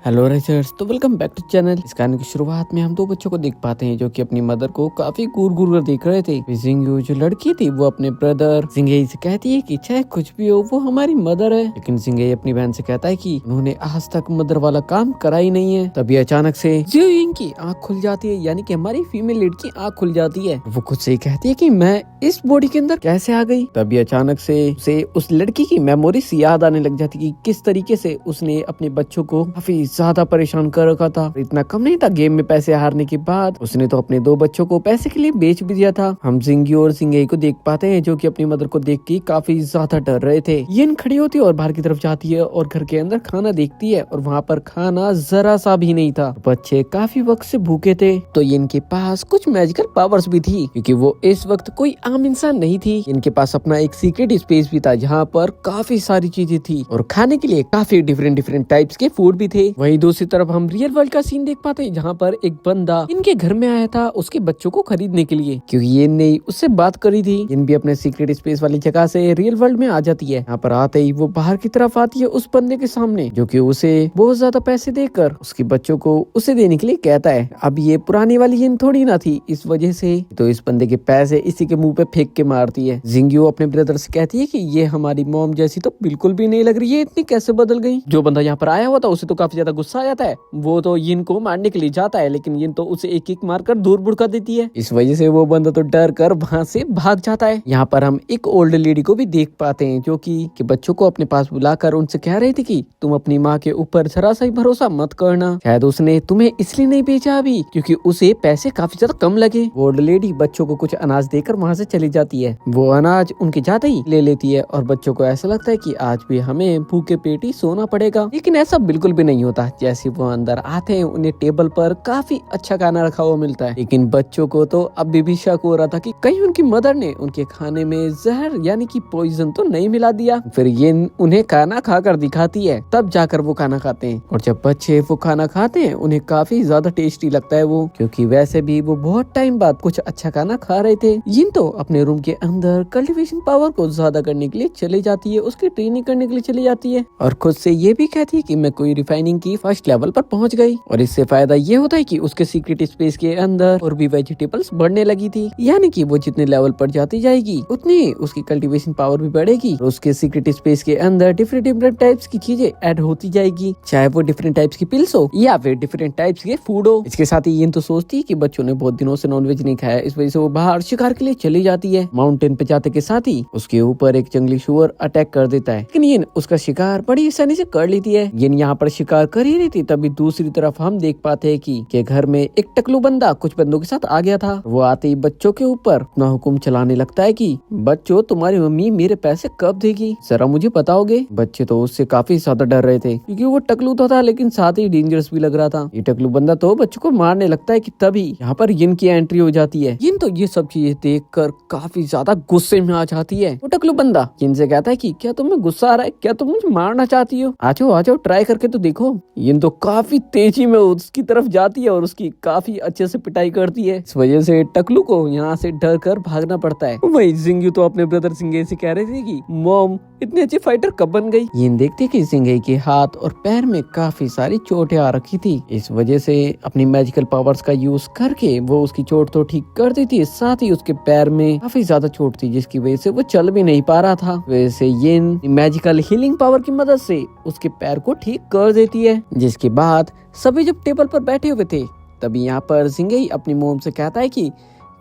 Hello racers, तो welcome back to channel. इस कहानी की शुरुआत में हम दो बच्चों को देख पाते हैं जो कि अपनी मदर को काफी घूर घूर कर देख रहे थे। जिंगू जो लड़की थी वो अपने ब्रदर जिंगई से कहती है कि चाहे कुछ भी हो वो हमारी मदर है, लेकिन जिंगई अपनी बहन से कहता है कि उन्होंने आज तक मदर वाला काम करा ही नहीं है। तभी अचानक से जियोयिंग की आँख खुल जाती है, यानी कि हमारी फीमेल लीड की आँख खुल जाती है। वो खुद से ही कहती है कि मैं इस बॉडी के अंदर कैसे आ गई। तभी अचानक से उस लड़की की मेमोरीज याद आने लग जाती कि किस तरीके से उसने अपने बच्चों को काफी ज्यादा परेशान कर रखा था। इतना कम नहीं था, गेम में पैसे हारने के बाद उसने तो अपने दो बच्चों को पैसे के लिए बेच भी दिया था। हम जिंगी और जिंगई को देख पाते हैं जो कि अपनी मदर को देख के काफी ज्यादा डर रहे थे। यिन खड़ी होती है और बाहर की तरफ जाती है और घर के अंदर खाना देखती है और वहाँ पर खाना जरा सा भी नहीं था। बच्चे काफी वक्त से भूखे थे, तो यिन के पास कुछ मैजिकल पावर्स भी थी क्योंकि वो इस वक्त कोई आम इंसान नहीं थी। इनके पास अपना एक सीक्रेट स्पेस भी था जहाँ पर काफी सारी चीजें थी और खाने के लिए काफी डिफरेंट टाइप्स के फूड भी थे। वहीं दूसरी तरफ हम रियल वर्ल्ड का सीन देख पाते हैं जहाँ पर एक बंदा इनके घर में आया था उसके बच्चों को खरीदने के लिए, क्योंकि ये ने उससे बात करी थी। इन भी अपने सीक्रेट स्पेस वाली जगह से रियल वर्ल्ड में आ जाती है। यहाँ पर आते ही वो बाहर की तरफ आती है उस बंदे के सामने जो कि उसे बहुत ज्यादा पैसे देकर उसके बच्चों को उसे देने के लिए कहता है। अब ये पुरानी वाली यिन थोड़ी ना थी, इस वजह से तो इस बंदे के पैसे इसी के मुंह पे फेंक के मारती है। जिंगियो अपने ब्रदर से कहती है कि ये हमारी मॉम जैसी तो बिल्कुल भी नहीं लग रही है, इतनी कैसे बदल गई। जो बंदा यहाँ पर आया हुआ था उसे तो काफी ज्यादा गुस्सा आ जाता है। वो तो यिन को मारने के लिए जाता है, लेकिन यिन तो उसे एक किक मारकर दूर भुड़का देती है। इस वजह से वो बंदा तो डर कर वहाँ से भाग जाता है। यहाँ पर हम एक ओल्ड लेडी को भी देख पाते हैं जो कि बच्चों को अपने पास बुलाकर उनसे कह रही थी कि तुम अपनी माँ के ऊपर जरा सा ही भरोसा मत करना, शायद उसने तुम्हें इसलिए नहीं बेचा अभी क्योंकि उसे पैसे काफी ज्यादा कम लगे। वो ओल्ड लेडी बच्चों को कुछ अनाज देकर वहाँ से चली जाती है। वो अनाज उनके जाते ही ले लेती है और बच्चों को ऐसा लगता है कि आज भी हमें भूखे पेट ही सोना पड़ेगा, लेकिन ऐसा बिल्कुल भी नहीं होता। जैसे वो अंदर आते हैं उन्हें टेबल पर काफी अच्छा खाना रखा हुआ मिलता है, लेकिन बच्चों को तो अभी भी शक हो रहा था कि कहीं उनकी मदर ने उनके खाने में जहर यानी कि पॉइजन तो नहीं मिला दिया। फिर ये उन्हें खाना खाकर दिखाती है, तब जाकर वो खाना खाते हैं और जब बच्चे वो खाना खाते हैं उन्हें काफी ज्यादा टेस्टी लगता है वो, क्योंकि वैसे भी वो बहुत टाइम बाद कुछ अच्छा खाना खा रहे थे। यिन तो अपने रूम के अंदर कल्टीवेशन पावर को ज्यादा करने के लिए चले जाती है, उसकी ट्रेनिंग करने के लिए चली जाती है और खुद से ये भी कहती है कि मैं कोई रिफाइनिंग की फर्स्ट लेवल पर पहुंच गई। और इससे फायदा ये होता है कि उसके सीक्रेट स्पेस के अंदर और भी वेजिटेबल्स बढ़ने लगी थी, यानी कि वो जितने लेवल पर जाती जाएगी उतनी उसकी कल्टीवेशन पावर भी बढ़ेगी और उसके सीक्रेट स्पेस के अंदर डिफरेंट टाइप्स की चीजें ऐड होती जाएगी, चाहे वो डिफरेंट टाइप्स की पिल्स हो या फिर डिफरेंट टाइप्स के फूड हो। इसके साथ ही ये तो सोचती है कि बच्चों ने बहुत दिनों से नॉनवेज नहीं खाया, इस वजह से वो बाहर शिकार के लिए चली जाती है। माउंटेन पे जाते के साथ ही उसके ऊपर एक जंगली शुअर अटैक कर देता है, लेकिन ये उसका शिकार बड़ी आसानी से कर लेती है। ये यहाँ पर शिकार कर ही रही थी, तभी दूसरी तरफ हम देख पाते हैं कि घर में एक टकलू बंदा कुछ बंदों के साथ आ गया था। वो आते ही बच्चों के ऊपर अपना हुक्म चलाने लगता है कि बच्चों तुम्हारी मम्मी मेरे पैसे कब देगी, जरा मुझे बताओगे। बच्चे तो उससे काफी ज्यादा डर रहे थे क्योंकि वो टकलू तो था लेकिन साथ ही डेंजरस भी लग रहा था। ये टकलू बंदा तो बच्चों को मारने लगता है कि तभी यहाँ पर यिन की एंट्री हो जाती है। यिन तो ये सब चीजें देख कर काफी ज्यादा गुस्से में आ जाती है। वो टकलू बंदा यिन से कहता है कि क्या तुम्हें गुस्सा आ रहा है, क्या तुम मुझे मारना चाहती हो, आ जाओ ट्राई करके तो देखो। यिन तो काफी तेजी में उसकी तरफ जाती है और उसकी काफी अच्छे से पिटाई करती है। इस वजह से टकलू को यहाँ से डर कर भागना पड़ता है। वही जिंगी तो अपने ब्रदर सिंगे से कह रहे थे कि मॉम इतनी अच्छी फाइटर कब बन गई। यिन देखते कि सिंगे के हाथ और पैर में काफी सारी चोटें आ रखी थी, इस वजह से अपनी मैजिकल पावर्स का यूज करके वो उसकी चोट तो ठीक कर देती है, साथ ही उसके पैर में काफी ज्यादा चोट थी जिसकी वजह से वो चल भी नहीं पा रहा था। वैसे यिन मैजिकल हीलिंग पावर की मदद से उसके पैर को ठीक कर देती है। जिसके बाद सभी जब टेबल पर बैठे हुए थे तभी यहाँ पर जिंगई अपनी मोम से कहता है कि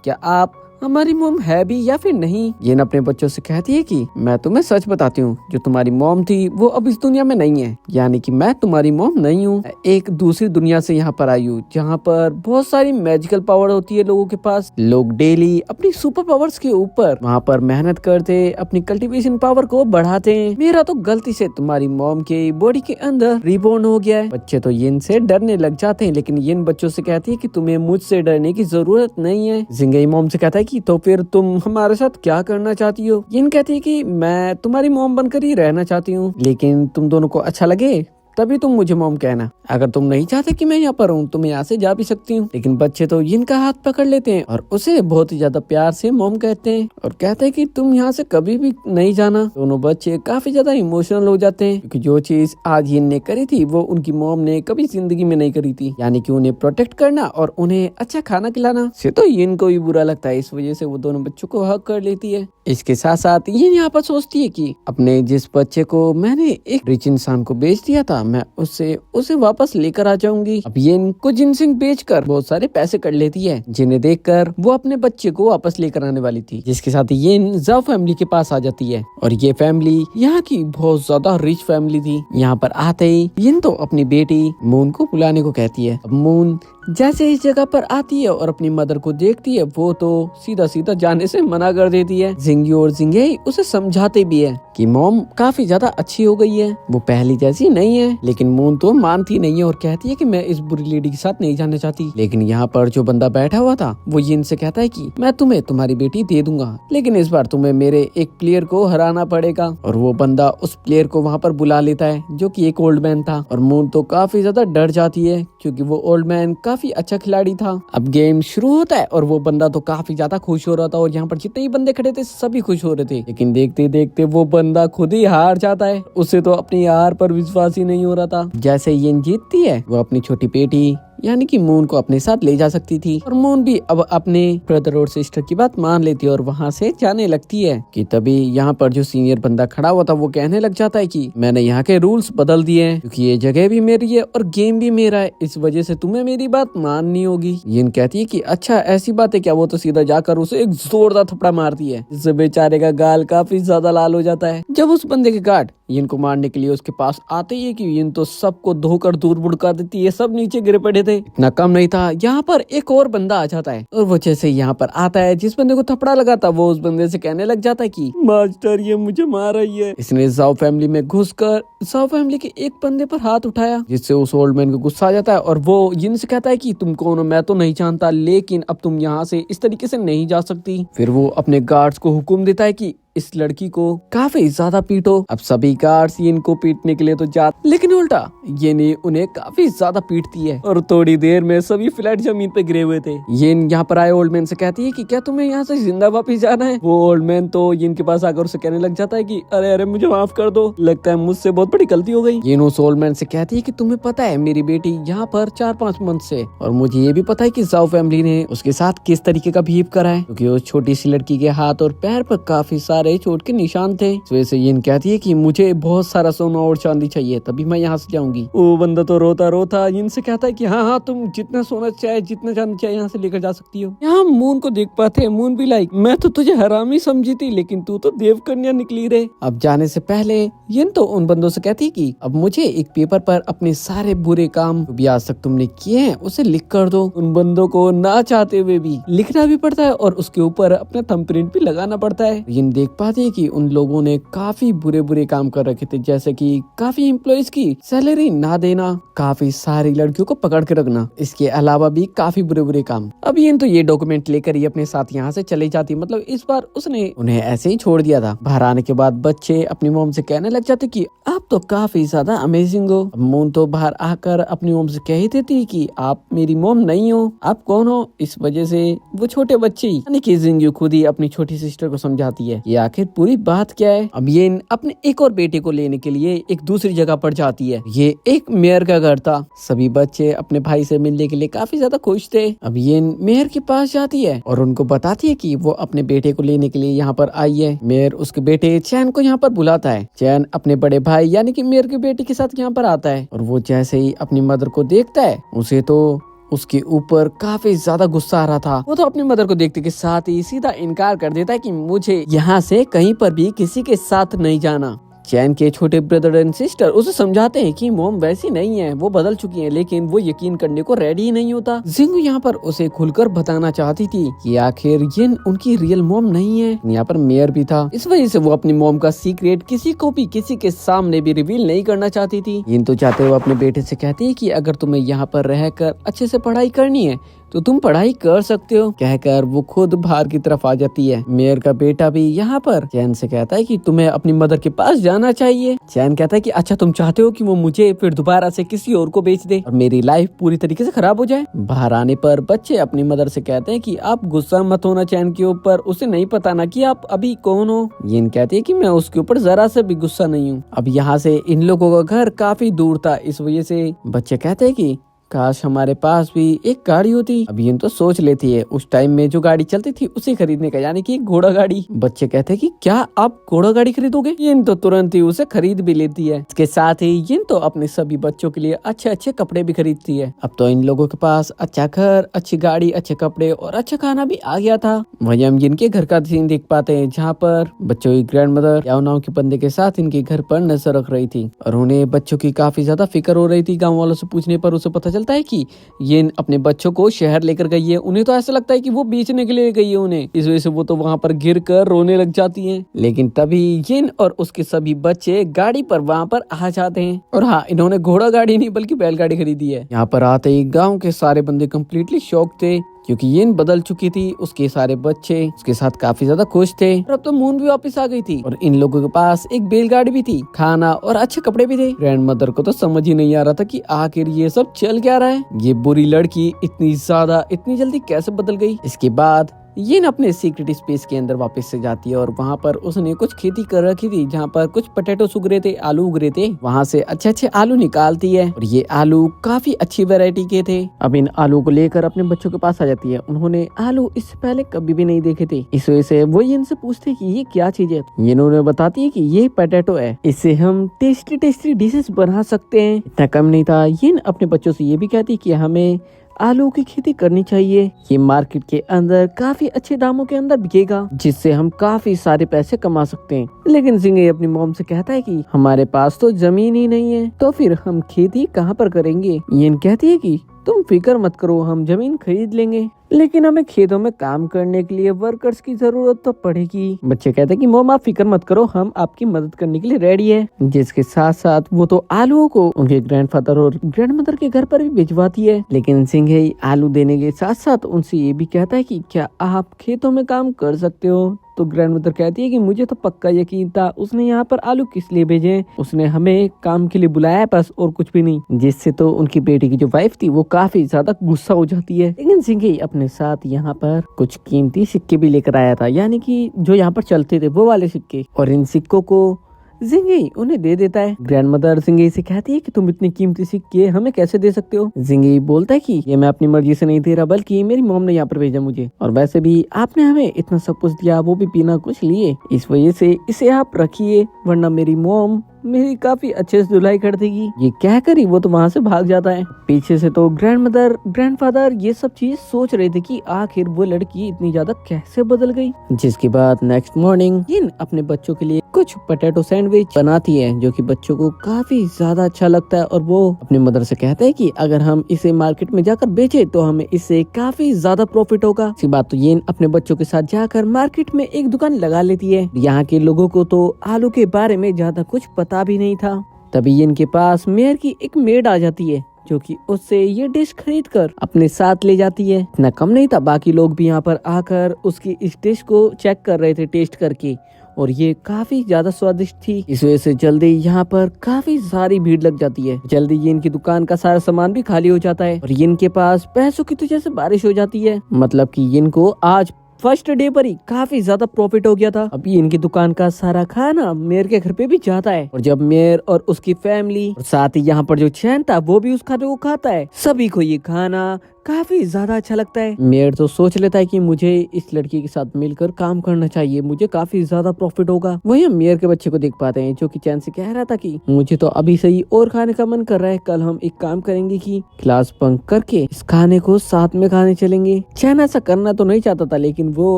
क्या आप हमारी मोम है भी या फिर नहीं। ये अपने बच्चों से कहती है कि मैं तुम्हें सच बताती हूँ, जो तुम्हारी मोम थी वो अब इस दुनिया में नहीं है, यानी कि मैं तुम्हारी मोम नहीं हूँ, एक दूसरी दुनिया से यहाँ पर आई हूँ जहाँ पर बहुत सारी मैजिकल पावर होती है लोगों के पास। लोग डेली अपनी सुपर पावर्स के ऊपर वहाँ पर मेहनत करते, अपनी कल्टीवेशन पावर को बढ़ाते हैं। मेरा तो गलती से तुम्हारी मोम के बॉडी के अंदर रिबॉर्न हो गया है। बच्चे तो यिन से डरने लग जाते हैं, लेकिन यिन बच्चों से कहती है कि तुम्हें मुझसे डरने की जरूरत नहीं है। जिंगई मोम से कहता है तो फिर तुम हमारे साथ क्या करना चाहती हो। यिन कहती है कि मैं तुम्हारी मोम बनकर ही रहना चाहती हूँ, लेकिन तुम दोनों को अच्छा लगे तभी तुम मुझे मॉम कहना। अगर तुम नहीं चाहते कि मैं यहाँ पर हूँ तो मैं यहाँ से जा भी सकती हूँ। लेकिन बच्चे तो यिन का हाथ पकड़ लेते हैं और उसे बहुत ही ज्यादा प्यार से मॉम कहते हैं और कहते हैं कि तुम यहाँ से कभी भी नहीं जाना। दोनों बच्चे काफी ज्यादा इमोशनल हो जाते हैं क्योंकि जो चीज आज यिन ने करी थी वो उनकी मॉम ने कभी जिंदगी में नहीं करी थी, यानी कि उन्हें प्रोटेक्ट करना और उन्हें अच्छा खाना खिलाना। से तो यिन को भी बुरा लगता है, इस वजह से वो दोनों बच्चों को हक कर लेती है। इसके साथ साथ यिन यहाँ पर सोचती है कि अपने जिस बच्चे को मैंने एक रिच इंसान को बेच दिया था मैं उसे वापस लेकर आ जाऊंगी। अब यिन को जिनसिंग बेचकर बहुत सारे पैसे कर लेती है, जिन्हें देखकर वो अपने बच्चे को वापस लेकर आने वाली थी। जिसके साथ यिन जाओ फैमिली के पास आ जाती है और ये फैमिली यहाँ की बहुत ज्यादा रिच फैमिली थी। यहाँ पर आते ही यिन तो अपनी बेटी मून को बुलाने को कहती है। अब मून जैसे इस जगह पर आती है और अपनी मदर को देखती है वो तो सीधा सीधा जाने से मना कर देती है। जिंगी और जिंगे उसे समझाते भी है कि मॉम काफी ज्यादा अच्छी हो गई है, वो पहली जैसी नहीं है। लेकिन मून तो मानती नहीं है और कहती है कि मैं इस बुरी लेडी के साथ नहीं जाना चाहती। लेकिन यहाँ पर जो बंदा बैठा हुआ था वो यिन से कहता है कि मैं तुम्हें तुम्हारी बेटी दे दूंगा, लेकिन इस बार तुम्हें मेरे एक प्लेयर को हराना पड़ेगा। और वो बंदा उस प्लेयर को वहाँ पर बुला लेता है जो कि एक ओल्ड मैन था और मून तो काफी ज्यादा डर जाती है क्योंकि वो ओल्ड मैन काफी अच्छा खिलाड़ी था। अब गेम शुरू होता है और वो बंदा तो काफी ज्यादा खुश हो रहा था और यहाँ पर जितने ही बंदे खड़े थे सभी खुश हो रहे थे। लेकिन देखते देखते वो बंदा खुद ही हार जाता है, उसे तो अपनी हार पर विश्वास ही नहीं हो रहा था। जैसे यिन जीतती है वो अपनी छोटी बेटी यानी कि मून को अपने साथ ले जा सकती थी और मून भी अब अपने ब्रदर और सिस्टर की बात मान लेती है और वहाँ से जाने लगती है कि तभी यहाँ पर जो सीनियर बंदा खड़ा हुआ था वो कहने लग जाता है कि मैंने यहाँ के रूल्स बदल दिए हैं क्योंकि ये जगह भी मेरी है और गेम भी मेरा है, इस वजह से तुम्हें मेरी बात माननी होगी। यिन कहती है कि अच्छा ऐसी बात है क्या। वो तो सीधा जाकर उसे एक जोरदार थप्पड़ मारती है जिससे बेचारे का गाल काफी ज्यादा लाल हो जाता है। जब उस बंदे के गार्ड यिन को मारने के लिए उसके पास आते ही है कि यिन तो सबको धोकर दूर बुड़का देती है, सब नीचे गिरे पड़े थे। इतना कम नहीं था, यहाँ पर एक और बंदा आ जाता है और वो जैसे यहाँ पर आता है जिस बंदे को थप्पड़ा लगा था वो उस बंदे से कहने लग जाता है कि मास्टर ये मुझे मार रही है। इसने जाओ फैमिली में घुसकर जाओ फैमिली के एक बंदे पर हाथ उठाया जिससे उस ओल्ड मैन को गुस्सा आ जाता है और वो यिन से कहता है कि तुम कौन हो, मैं तो नहीं जानता, लेकिन अब तुम यहाँ से इस तरीके से नहीं जा सकती। फिर वो अपने गार्ड्स को हुक्म देता है कि इस लड़की को काफी ज्यादा पीटो। अब सभी गार्ड्स यिन को पीटने के लिए तो जाते, लेकिन उल्टा यिन उन्हें काफी ज्यादा पीटती है और थोड़ी देर में सभी फ्लैट जमीन पे गिरे हुए थे। यिन यहाँ पर आए ओल्ड मैन से कहती है कि क्या तुम्हें यहाँ से जिंदा वापस जाना है। वो ओल्ड मैन तो यिन के पास आकर उसे कहने लग जाता है कि अरे अरे मुझे माफ कर दो, लगता है मुझसे बहुत बड़ी गलती हो गई। यिन उस ओल्ड मैन से कहती है कि तुम्हें पता है मेरी बेटी यहाँ पर 4-5 मंथ से, और मुझे ये भी पता है कि जाओ फैमिली ने उसके साथ किस तरीके का बिहेव करा है क्योंकि उस छोटी सी लड़की के हाथ और पैर पर काफी सारे चोट के निशान थे। इस वजह से यिन कहती है कि मुझे बहुत सारा सोना और चांदी चाहिए तभी मैं यहाँ से जाऊंगी। वो बंदा तो रोता रोता यिन से कहता है कि हाँ हाँ तुम जितना सोना चाहे जितना चांदी चाहे यहाँ से लेकर जा सकती हो। यहाँ मून को देख पाते हैं, मून भी लाइक मैं तो तुझे हरामी समझी थी लेकिन तू तो देव कन्या निकली रे। अब जाने से पहले यिन तो उन बंदों से कहती है कि अब मुझे एक पेपर पर अपने सारे बुरे काम भी आज तक तुमने किए हैं उसे लिख कर दो। उन बंदों को ना चाहते हुए भी लिखना भी पड़ता है और उसके ऊपर अपना थंबप्रिंट भी लगाना पड़ता है। यिन देख पाती है कि उन लोगों ने काफी बुरे बुरे काम कर रखे थे, जैसे कि काफी एम्प्लॉइज की सैलरी ना देना, काफी सारी लड़कियों को पकड़ के रखना, इसके अलावा भी काफी बुरे बुरे काम। अब यिन तो ये डॉक्यूमेंट लेकर ही अपने साथ यहाँ से चली जाती, मतलब इस बार उसने उन्हें ऐसे ही छोड़ दिया था। बाहर आने के बाद बच्चे अपनी मोम से कहने लग जाते कि आप तो काफी ज्यादा अमेजिंग हो। मून तो बाहर आकर अपनी मोम से कह ही देती कि आप मेरी मोम नहीं हो, आप कौन हो। इस वजह से वो छोटे बच्चे यानी कि जिंगी खुद ही अपनी छोटी सिस्टर को समझाती है कि आखिर पूरी बात क्या है। अब ये अपने एक और बेटे को लेने के लिए एक दूसरी जगह पर जाती है। ये एक मेयर का घर था, सभी बच्चे अपने भाई से मिलने के लिए काफी ज्यादा खुश थे। अब ये मेयर के पास जाती है और उनको बताती है कि वो अपने बेटे को लेने के लिए यहाँ पर आई है। मेयर उसके बेटे चैन को यहाँ पर बुलाता है। चैन अपने बड़े भाई यानी कि मेयर के बेटे के साथ यहाँ पर आता है और वो जैसे ही अपनी मदर को देखता है उसे तो उसके ऊपर काफी ज्यादा गुस्सा आ रहा था। वो तो अपनी मदर को देखते के साथ ही सीधा इनकार कर देता है कि मुझे यहाँ से कहीं पर भी किसी के साथ नहीं जाना। चैन के छोटे ब्रदर एंड सिस्टर उसे समझाते हैं कि मोम वैसी नहीं है, वो बदल चुकी है, लेकिन वो यकीन करने को रेडी ही नहीं होता। जिंगू यहाँ पर उसे खुलकर बताना चाहती थी कि आखिर यिन उनकी रियल मोम नहीं है। यहाँ पर मेयर भी था, इस वजह से वो अपनी मोम का सीक्रेट किसी को भी किसी के सामने भी रिवील नहीं करना चाहती थी। यिन तो चाहते हुए अपने बेटे से कहती है कि अगर तुम्हें यहाँ पर रहकर अच्छे से पढ़ाई करनी है तो तुम पढ़ाई कर सकते हो, कहकर वो खुद बाहर की तरफ आ जाती है। मेयर का बेटा भी यहाँ पर चैन से कहता है कि तुम्हें अपनी मदर के पास जाना चाहिए। चैन कहता है कि अच्छा तुम चाहते हो कि वो मुझे फिर दोबारा से किसी और को बेच दे और मेरी लाइफ पूरी तरीके से खराब हो जाए। बाहर आने पर बच्चे अपनी मदर से कहते हैं कि आप गुस्सा मत होना चैन के ऊपर, उसे नहीं पता ना कि आप अभी कौन हो। यिन कहती है कि मैं उसके ऊपर जरा से भी गुस्सा नहीं हूँ। अब यहाँ से इन लोगों का घर काफी दूर था, इस वजह से बच्चे कहते हैं कि काश हमारे पास भी एक गाड़ी होती। अब ये तो सोच लेती है उस टाइम में जो गाड़ी चलती थी उसे खरीदने का, यानी कि घोड़ा गाड़ी। बच्चे कहते हैं कि क्या आप घोड़ा गाड़ी खरीदोगे? ये तो तुरंत ही उसे खरीद भी लेती है। इसके साथ ही ये तो अपने सभी बच्चों के लिए अच्छे अच्छे कपड़े भी खरीदती है। अब तो इन लोगों के पास अच्छा घर, अच्छी गाड़ी, अच्छे कपड़े और अच्छा खाना भी आ गया था। वही हम इनके घर का सीन देख पाते हैं जहाँ पर बच्चों की ग्रैंड मदर याओनाओ के बंदे के साथ इनके घर पर नजर रख रही थी और उन्हें बच्चों की काफी ज्यादा फिक्र हो रही थी। गाँव वालों से पूछने पर उसे पता चलता है कि ये अपने बच्चों को शहर लेकर गई है। उन्हें तो ऐसा लगता है कि वो बेचने के लिए गई है उन्हें, इस वजह से वो तो वहाँ पर गिर कर रोने लग जाती हैं। लेकिन तभी यिन और उसके सभी बच्चे गाड़ी पर वहाँ पर आ जाते हैं और हाँ, इन्होंने घोड़ा गाड़ी नहीं बल्कि बैलगाड़ी खरीदी है। यहाँ पर आते ही गाँव के सारे बंदे कम्प्लीटली शॉक थे क्योंकि यिन बदल चुकी थी। उसके सारे बच्चे उसके साथ काफी ज्यादा खुश थे और अब तो मून भी वापस आ गई थी और इन लोगों के पास एक बैलगाड़ी भी थी, खाना और अच्छे कपड़े भी थे। ग्रैंड मदर को तो समझ ही नहीं आ रहा था कि आखिर ये सब चल क्या रहा है। ये बुरी लड़की इतनी ज्यादा इतनी जल्दी कैसे बदल गई। इसके बाद यिन अपने सीक्रेट स्पेस के अंदर वापस से जाती है और वहाँ पर उसने कुछ खेती कर रखी थी जहाँ पर कुछ पोटैटो उग रहे थे, आलू उग रहे थे। वहाँ से अच्छे अच्छे आलू निकालती है और ये आलू काफी अच्छी वैरायटी के थे। अब इन आलू को लेकर अपने बच्चों के पास आ जाती है। उन्होंने आलू इससे पहले कभी भी नहीं देखे थे, इस वजह से वो यिन से पूछते हैं कि ये क्या चीज है। इन्होंने बताती है कि ये पोटैटो है, इससे हम टेस्टी टेस्टी डिशेस बना सकते हैं। इतना कम नहीं था, यिन अपने बच्चों से ये भी कहती है कि हमें आलू की खेती करनी चाहिए। ये मार्केट के अंदर काफी अच्छे दामों के अंदर बिकेगा जिससे हम काफी सारे पैसे कमा सकते हैं। लेकिन जिंगे अपनी मॉम से कहता है कि हमारे पास तो जमीन ही नहीं है, तो फिर हम खेती कहाँ पर करेंगे। यिन कहती है कि तुम फिक्र मत करो, हम जमीन खरीद लेंगे, लेकिन हमें खेतों में काम करने के लिए वर्कर्स की जरूरत तो पड़ेगी। बच्चे कहते हैं कि मॉम आप फिक्र मत करो, हम आपकी मदद करने के लिए रेडी है। जिसके साथ साथ वो तो आलूओं को उनके ग्रैंडफादर और ग्रैंड मदर के घर पर भी भिजवाती है। लेकिन सिंघे आलू देने के साथ साथ उनसे ये भी कहता है कि क्या आप खेतों में काम कर सकते हो। तो ग्रैंड मदर कहती है कि मुझे तो पक्का यकीन था उसने यहाँ पर आलू किस लिए भेजे, उसने हमें काम के लिए बुलाया बस और कुछ भी नहीं। जिससे तो उनकी बेटी की जो वाइफ थी वो काफी ज्यादा गुस्सा हो जाती है। लेकिन सिंघे अपने साथ यहाँ पर कुछ कीमती सिक्के भी लेकर आया था, यानी कि जो यहाँ पर चलते थे वो वाले सिक्के, और इन सिक्कों को जिंगे उन्हें दे देता है। ग्रैंड मदर जिंगे से कहती है कि तुम इतनी कीमती सिक्के हमें कैसे दे सकते हो। जिंगे बोलता है कि ये मैं अपनी मर्जी से नहीं दे रहा, बल्कि मेरी मॉम ने यहाँ पर भेजा मुझे, और वैसे भी आपने हमें इतना सब कुछ दिया, वो भी बिना कुछ लिए, इस वजह से इसे आप रखिए, वरना मेरी मॉम मेरी काफी अच्छे से धुलाई कर देगी। ये कहकर ही वो तो वहाँ से भाग जाता है। पीछे से तो ग्रैंड मदर ग्रैंडफादर ये सब चीज सोच रहे थे कि आखिर वो लड़की इतनी ज्यादा कैसे बदल गई। जिसके बाद नेक्स्ट मॉर्निंग यिन अपने बच्चों के लिए कुछ पोटैटो सैंडविच बनाती है जो कि बच्चों को काफी ज्यादा अच्छा लगता है, और वो अपनी मदर से कहता है कि अगर हम इसे मार्केट में जाकर बेचे तो हमें इससे काफी ज्यादा प्रॉफिट होगा। इसके बाद तो यिन अपने बच्चों के साथ जाकर मार्केट में एक दुकान लगा लेती है। यहाँ के लोगों को तो आलू के बारे में ज्यादा कुछ पता भी नहीं था। तभी इनके पास मेयर की एक मेड आ जाती है जो कि उससे ये डिश खरीद कर अपने साथ ले जाती है। इतना कम नहीं था, बाकी लोग भी यहाँ पर आकर उसकी इस डिश को चेक कर रहे थे टेस्ट करके, और ये काफी ज्यादा स्वादिष्ट थी। इस वजह से जल्दी यहाँ पर काफी सारी भीड़ लग जाती है। जल्दी ये इनकी दुकान का सारा सामान भी खाली हो जाता है और ये इनके पास पैसों की तो जैसे बारिश हो जाती है। मतलब कि इनको आज फर्स्ट डे पर ही काफी ज्यादा प्रॉफिट हो गया था। अभी इनकी दुकान का सारा खाना मेयर के घर पे भी जाता है, और जब मेयर और उसकी फैमिली और साथ ही यहाँ पर जो चैन था वो भी उस खाने को खाता है, सभी को ये खाना काफी ज्यादा अच्छा लगता है। मेयर तो सोच लेता है कि मुझे इस लड़की के साथ मिलकर काम करना चाहिए, मुझे काफी ज्यादा प्रॉफिट होगा। वही हम मेयर के बच्चे को देख पाते हैं जो कि चैन से कह रहा था कि मुझे तो अभी से ही और खाने का मन कर रहा है, कल हम एक काम करेंगे कि क्लास बंक करके इस खाने को साथ में खाने चलेंगे। चैन ऐसा करना तो नहीं चाहता था, लेकिन वो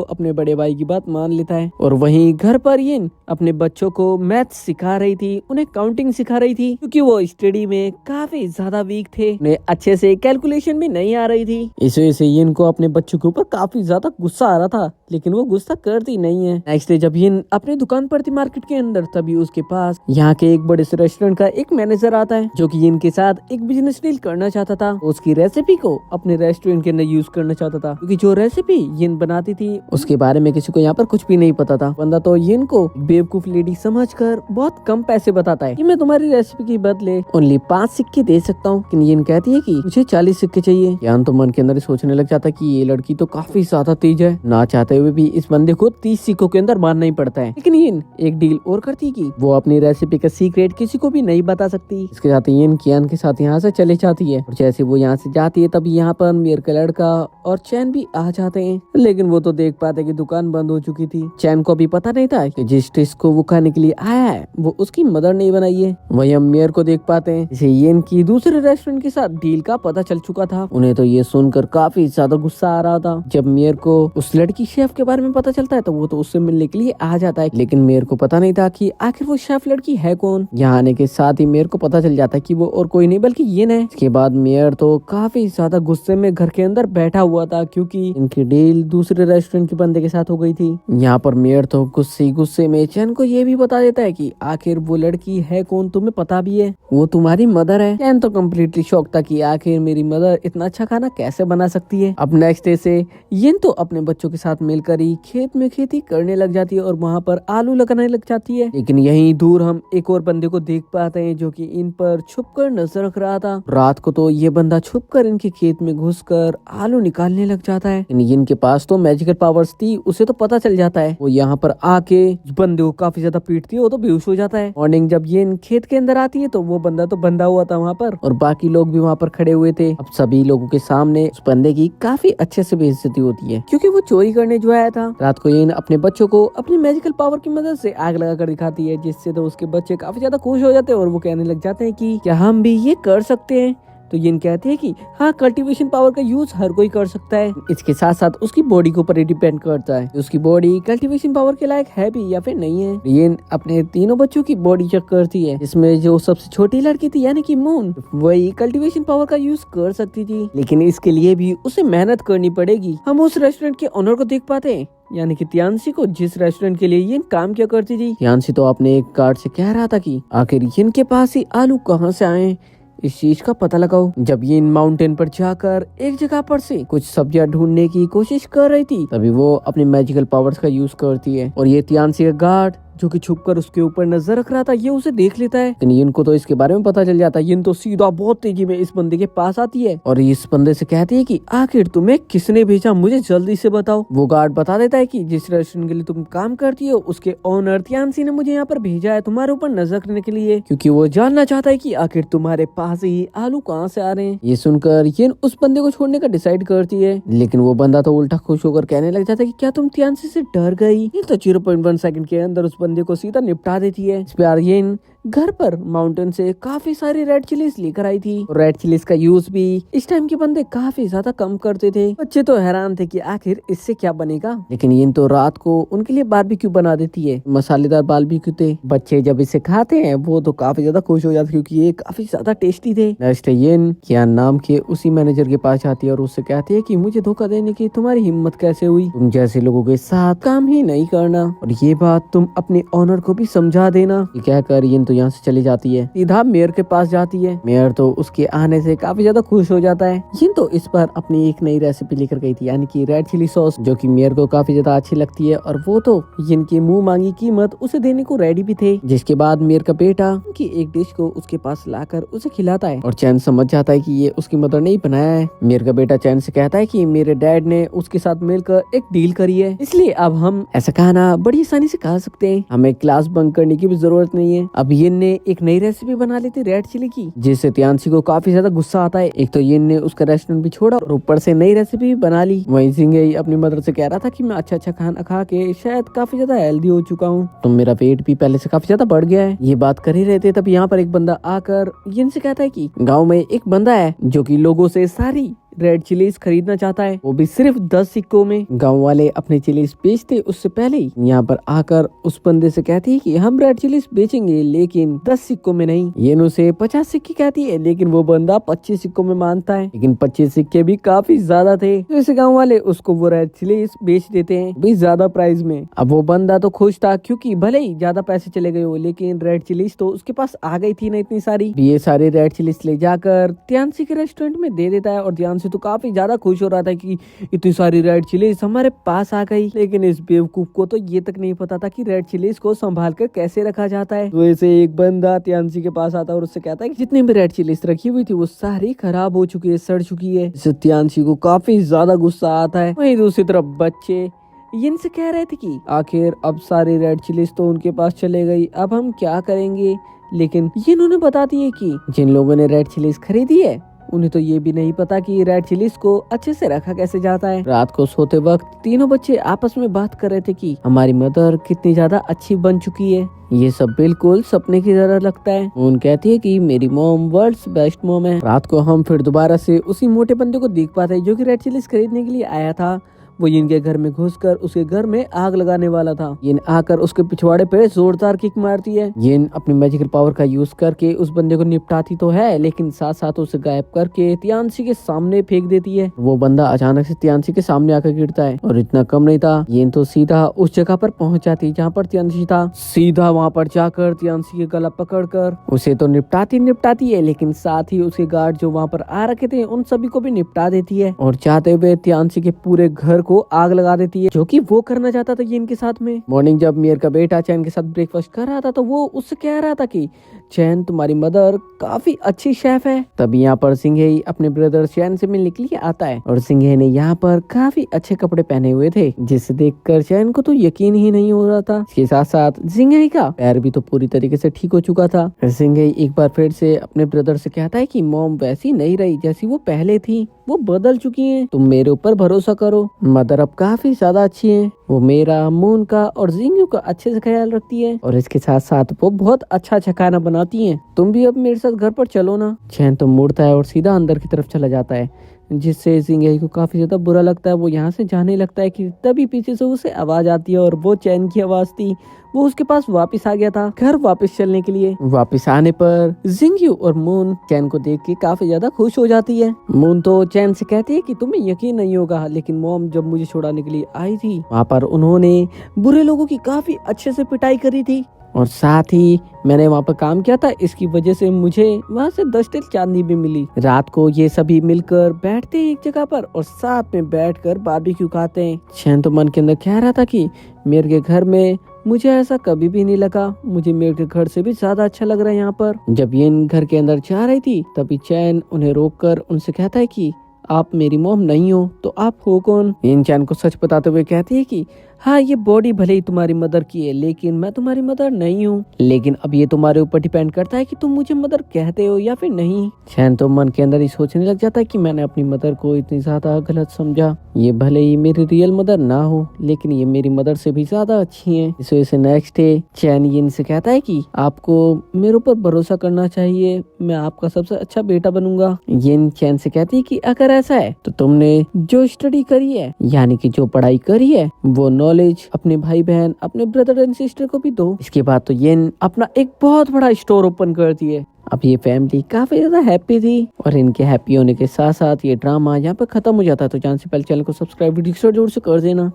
अपने बड़े भाई की बात मान लेता है। और वहीं घर पर यिन अपने बच्चों को मैथ सिखा रही थी, उन्हें काउंटिंग सिखा रही थी, क्योंकि वो स्टडी में काफी ज्यादा वीक थे, उन्हें अच्छे से कैलकुलेशन भी नहीं आ रही थी। इस वजह से यिन को अपने बच्चों के ऊपर काफी ज्यादा गुस्सा आ रहा था। लेकिन वो गुस्सा करती नहीं है। नेक्स्ट डे जब ये अपनी दुकान पर थी मार्केट के अंदर, तभी उसके पास यहाँ के एक बड़े से रेस्टोरेंट का एक मैनेजर आता है जो कि इनके साथ एक बिजनेस डील करना चाहता था। उसकी रेसिपी को अपने रेस्टोरेंट के अंदर यूज करना चाहता था, क्योंकि जो रेसिपी यिन बनाती थी उसके बारे में किसी को यहाँ पर कुछ भी नहीं पता था। बंदा तो यिन को बेवकूफ लेडी समझकर बहुत कम पैसे बताता है कि मैं तुम्हारी रेसिपी के बदले ओनली 5 सिक्के दे सकता हूँ। लेकिन यिन कहती है कि मुझे 40 सिक्के चाहिए। यान तो मन के अंदर सोचने लग जाता है कि ये लड़की तो काफी ज्यादा तेज है, ना चाहते हुए भी इस बंदे को 30 सिक्कों के अंदर मारना ही पड़ता है। लेकिन यिन एक डील और करती कि वो अपनी रेसिपी का सीक्रेट किसी को भी नहीं बता सकती। इसके साथ यिन कियान के साथ यहाँ से चले जाती है, और जैसे वो यहाँ से जाती है तभी यहाँ पर मीर का लड़का और चैन भी आ जाते हैं। लेकिन वो तो देख पाते कि दुकान बंद हो चुकी थी। चैन को भी पता नहीं था कि जिस डिश को वो खाने के लिए आया है वो उसकी मदर ने बनाई है। वही हम मेयर को देख पाते हैं, इसे यिन की दूसरे रेस्टोरेंट के साथ डील का पता चल चुका था। उन्हें तो ये सुनकर काफी ज्यादा गुस्सा आ रहा था। जब मेयर को उस लड़की शेफ के बारे में पता चलता है तो वो तो उससे मिलने के लिए आ जाता है, लेकिन मेयर को पता नहीं था कि आखिर वो शेफ लड़की है कौन। यहाँ आने के साथ ही मेयर को पता चल जाता है कि वो और कोई नहीं बल्कि यिन है। इसके बाद मेयर तो काफी ज्यादा गुस्से में घर के अंदर बैठा हुआ था, क्योंकि इनकी डील दूसरे रेस्टोरेंट के बंदे के साथ हो गई थी। यहाँ पर मेयर तो गुस्से में चैन को ये भी बता देता है कि आखिर वो लड़की है कौन, तुम्हें पता भी है, वो तुम्हारी मदर है। चैन तो कम्प्लीटली शॉक था कि आखिर मेरी मदर इतना अच्छा खाना कैसे बना सकती है। अब नेक्स्ट डे से यिन तो अपने बच्चों के साथ मिलकर ही खेत में खेती करने लग जाती है और वहाँ पर आलू लगाने लग जाती है। लेकिन यहीं दूर हम एक और बंदे को देख पाते हैं जो कि इन पर छुपकर नजर रख रहा था। रात को तो ये बंदा छुपकर इनके खेत में घुसकर आलू निकालने लग जाता है। इनके पास तो मैजिकल पावर्स थी, उसे तो पता चल जाता है। वो यहाँ पर आके बंदे को काफी ज्यादा पीटती है, वो तो बेहोश हो जाता है। मॉर्निंग जब ये खेत के अंदर आती है तो वो बंदा तो बंधा हुआ था वहाँ पर, और बाकी लोग भी वहाँ पर खड़े हुए थे। अब सभी लोगों के सामने उस बंदे की काफी अच्छे से बेइज्जती होती है, क्योंकि वो चोरी करने जो आया था। रात को ये अपने बच्चों को अपनी मैजिकल पावर की मदद से आग लगा कर दिखाती है, जिससे तो उसके बच्चे काफी ज्यादा खुश हो जाते हैं और वो कहने लग जाते हैं कि क्या हम भी ये कर सकते हैं। तो यिन कहती है कि हाँ, कल्टीवेशन पावर का यूज हर कोई कर सकता है। इसके साथ साथ उसकी बॉडी के ऊपर डिपेंड करता है, उसकी बॉडी कल्टीवेशन पावर के लायक है भी या फिर नहीं है। यिन अपने तीनों बच्चों की बॉडी चेक करती है, इसमें जो सबसे छोटी लड़की थी यानी कि मून, वही कल्टीवेशन पावर का यूज कर सकती थी, लेकिन इसके लिए भी उसे मेहनत करनी पड़ेगी। हम उस रेस्टोरेंट के ओनर को देख पाते हैं, यानी कि तियानसी को, जिस रेस्टोरेंट के लिए यिन काम किया करती थी। तियानसी तो अपने एक गार्ड से कह रहा था कि आखिर यिन के पास ही आलू कहाँ से आए, इस चीज का पता लगाओ। जब ये इन माउंटेन पर जाकर एक जगह पर से कुछ सब्जियां ढूंढने की कोशिश कर रही थी, तभी वो अपनी मैजिकल पावर्स का यूज करती है, और ये तियानसी का गार्ड जो कि छुपकर उसके ऊपर नजर रख रहा था, ये उसे देख लेता है। लेकिन यिन को तो इसके बारे में पता चल जाता है। यिन तो सीधा बहुत तेजी में इस बंदे के पास आती है और इस बंदे से कहती है कि आखिर तुम्हें किसने भेजा, मुझे जल्दी से बताओ। वो गार्ड बता देता है कि जिस रेस्टोरेंट के लिए तुम काम करती हो उसके ओनर तियानसी ने मुझे यहाँ पर भेजा है तुम्हारे ऊपर नजर रखने के लिए, क्योंकि वो जानना चाहता है कि आखिर तुम्हारे पास ही आलू कहाँ से आ रहे हैं। ये सुनकर यिन उस बंदे को छोड़ने का डिसाइड करती है, लेकिन वो बंदा तो उल्टा खुश होकर कहने लग जाता है कि क्या तुम तियानसी से डर गई। ये तो 0.1 सेकंड के अंदर उस बंदे को सीधा निपटा देती है। इस पे आर्यन घर पर माउंटेन से काफी सारी रेड चिलीज लेकर आई थी। रेड चिलीज का यूज भी इस टाइम के बंदे काफी ज्यादा कम करते थे। बच्चे तो हैरान थे कि आखिर इससे क्या बनेगा, लेकिन ये तो रात को उनके लिए बारबेक्यू बना देती है। मसालेदार बारबेक्यू थे। बच्चे जब इसे खाते हैं वो तो काफी ज्यादा खुश हो जाते क्योंकि ये काफी ज्यादा टेस्टी थे। नेक्स्ट येन कियान नाम के उसी मैनेजर के पास जाती है और उससे कहती है कि मुझे धोखा देने की तुम्हारी हिम्मत कैसे हुई, तुम जैसे लोगों के साथ काम ही नहीं करना, और ये बात तुम अपने ऑनर को भी समझा देना। कहकर येन तो यहाँ से चली जाती है, सीधा मेयर के पास जाती है। मेयर तो उसके आने से काफी ज्यादा खुश हो जाता है। येन तो इस बार अपनी एक नई रेसिपी लेकर गई थी, यानी कि रेड चिली सॉस, जो कि मेयर को काफी ज्यादा अच्छी लगती है, और वो तो येन की मुंह मांगी कीमत उसे देने को रेडी भी थे। जिसके बाद मेयर का बेटा की एक डिश को उसके पास लाकर उसे खिलाता है और चैन समझ जाता है कि ये उसकी मदर ने ही बनाया है। मेयर का बेटा चैन से कहता है कि मेरे डैड ने उसके साथ मिलकर एक डील करी है, इसलिए अब हम ऐसा खाना बड़ी आसानी से खा सकते हैं, हमें क्लास बंक करने की भी जरूरत नहीं है। अब येन ने एक नई रेसिपी बना ली थी रेड चिली की, जिससे तियानसी को काफी ज्यादा गुस्सा आता है। एक तो येन ने उसका रेस्टोरेंट भी छोड़ा और ऊपर से नई रेसिपी बना ली। वहीं जिंगे अपनी मदर से कह रहा था कि मैं अच्छा अच्छा खाना खा के शायद काफी ज्यादा हेल्दी हो चुका हूँ, तो मेरा पेट भी पहले से काफी ज्यादा बढ़ गया है। ये बात कर ही रहे थे तब यहाँ पर एक बंदा आकर येन से कहता है कि गाँव में एक बंदा है जो कि लोगों से सारी रेड चिलीज खरीदना चाहता है, वो भी सिर्फ 10 सिक्कों में। गाँव वाले अपने चिलीज बेचते उससे पहले ही यहाँ पर आकर उस बंदे से कहती है कि हम रेड चिलीज बेचेंगे लेकिन 10 सिक्कों में नहीं। येन उसे 50 सिक्के कहती है, लेकिन वो बंदा 25 सिक्कों में मानता है, लेकिन 25 सिक्के भी काफी ज्यादा थे, तो इसे गाँव वाले उसको वो रेड चिलीज बेच देते हैं भी ज्यादा प्राइस में। अब वो बंदा तो खुश था क्योंकि भले ही ज्यादा पैसे चले गए हो, लेकिन रेड चिलीज तो उसके पास आ गई थी ना इतनी सारी। ये सारे रेड चिलीज ले जाकर त्यांशी के रेस्टोरेंट में दे देता है और त्यांशी तो काफी ज्यादा खुश हो रहा था कि इतनी सारी रेड चिलीज हमारे पास आ गई। लेकिन इस बेवकूफ को तो ये तक नहीं पता था कि रेड चिलीज को संभाल कर कैसे रखा जाता है। तो ऐसे एक बंदा त्यांशी के पास आता है और उससे कहता है कि जितनी भी रेड चिलीज रखी हुई थी वो सारी खराब हो चुकी है, सड़ चुकी है। इससे त्यांशी को काफी ज्यादा गुस्सा आता है। वहीं दूसरी तरफ बच्चे इनसे कह रहे थे कि आखिर अब सारी रेड चिलीज तो उनके पास चले गई, अब हम क्या करेंगे। लेकिन ये इन्होंने बता दिए कि जिन लोगों ने रेड चिलीज खरीदी है उन्हें तो ये भी नहीं पता कि रेड चिलीज को अच्छे से रखा कैसे जाता है। रात को सोते वक्त तीनों बच्चे आपस में बात कर रहे थे कि हमारी मदर कितनी ज्यादा अच्छी बन चुकी है। ये सब बिल्कुल सपने की तरह लगता है। मून कहती है कि मेरी मॉम वर्ल्ड्स बेस्ट मॉम है। रात को हम फिर दोबारा से उसी मोटे बंदे को देख पाते हैं जो कि रेड चिलीज खरीदने के लिए आया था। वो यिन के घर में घुसकर उसके घर में आग लगाने वाला था। यिन आकर उसके पिछवाड़े पे जोरदार किक मारती है। यिन अपनी मैजिकल पावर का यूज करके उस बंदे को निपटाती तो है, लेकिन साथ साथ उसे गायब करके त्यांशी के सामने फेंक देती है। वो बंदा अचानक से त्यांशी के सामने आकर गिरता है और इतना कम नहीं था, यिन तो सीधा उस जगह पर पहुंच जाती जहाँ पर त्यांशी था। सीधा वहाँ पर जाकर त्यांशी के गला पकड़कर उसे तो निपटाती है, लेकिन साथ ही उसके गार्ड जो वहाँ पर आ रखे थे उन सभी को भी निपटा देती है और चाहते हुए त्यांशी के पूरे घर को आग लगा देती है, जो कि वो करना चाहता था ये इनके साथ में। मॉर्निंग जब मीर का बेटा चैन के साथ ब्रेकफास्ट कर रहा था तो वो उससे कह रहा था कि चैन तुम्हारी मदर काफी अच्छी शेफ है। तब यहाँ पर सिंघे अपने ब्रदर चैन से मिलने के लिए आता है और सिंघे ने यहाँ पर काफी अच्छे कपड़े पहने हुए थे, जिसे देखकर चैन को तो यकीन ही नहीं हो रहा था। इसके साथ साथ सिंघे का पैर भी तो पूरी तरीके से ठीक हो चुका था। सिंघे एक बार फिर से अपने ब्रदर से कहता है कि मॉम वैसी नहीं रही जैसी वो पहले थी, वो बदल चुकी हैं, तुम मेरे ऊपर भरोसा करो। मदर अब काफी ज्यादा अच्छी है, वो मेरा, मून का और जिंगू का अच्छे से ख्याल रखती है और इसके साथ साथ वो बहुत अच्छा अच्छा खाना बनाती है। तुम भी अब मेरे साथ घर पर चलो ना। चैन तो मुड़ता है और सीधा अंदर की तरफ चला जाता है, जिससे जिंगे को काफी ज्यादा बुरा लगता है। वो यहाँ से जाने लगता है कि तभी पीछे से उसे आवाज आती है और वो चैन की आवाज थी। वो उसके पास वापस आ गया था घर वापस चलने के लिए। वापस आने पर जिंगयू और मून चैन को देख के काफी ज्यादा खुश हो जाती है। मून तो चैन से कहती है कि तुम्हें यकीन नहीं होगा, लेकिन मॉम जब मुझे छुड़ाने के लिए आई थी वहाँ पर उन्होंने बुरे लोगों की काफी अच्छे से पिटाई करी थी और साथ ही मैंने वहाँ पर काम किया था, इसकी वजह से मुझे वहाँ से 10 टिल चांदी भी मिली। रात को ये सभी मिलकर बैठते हैं एक जगह पर और साथ में बैठकर बारबेक्यू खाते हैं। चैन तो मन के अंदर कह रहा था कि मेरे के घर में मुझे ऐसा कभी भी नहीं लगा, मुझे मेरे के घर से भी ज्यादा अच्छा लग रहा है यहाँ पर। जब ये इन घर के अंदर जा रही थी तभी चैन उन्हें रोककर उनसे कहता है कि आप मेरी मॉम नहीं हो तो आप हो कौन। इन चैन को सच बताते हुए कहती है कि हाँ, ये बॉडी भले ही तुम्हारी मदर की है, लेकिन मैं तुम्हारी मदर नहीं हूँ। लेकिन अब ये तुम्हारे ऊपर डिपेंड करता है कि तुम मुझे मदर कहते हो या फिर नहीं। चैन तो मन के अंदर ही सोचने लग जाता है कि मैंने अपनी मदर को इतनी ज्यादा गलत समझा। ये भले ही मेरी रियल मदर ना हो, लेकिन ये मेरी मदर से भी ज्यादा अच्छी है। इस वजह से नेक्स्ट डे चैन ये इनसे कहता है कि आपको मेरे ऊपर भरोसा करना चाहिए, मैं आपका सबसे अच्छा बेटा बनूंगा। ये चैन से कहती है कि अगर ऐसा है तो तुमने जो स्टडी करी है, यानी कि जो पढ़ाई करी है, वो नॉलेज अपने भाई बहन, अपने ब्रदर एंड सिस्टर को भी दो। इसके बाद तो ये अपना एक बहुत बड़ा स्टोर ओपन करती है। अब ये फैमिली काफी ज्यादा हैप्पी थी और इनके हैप्पी होने के साथ साथ ये ड्रामा यहाँ पर खत्म हो जाता है। तो जाने से पहले चैनल को सब्सक्राइब वीडियो जोर से कर देना।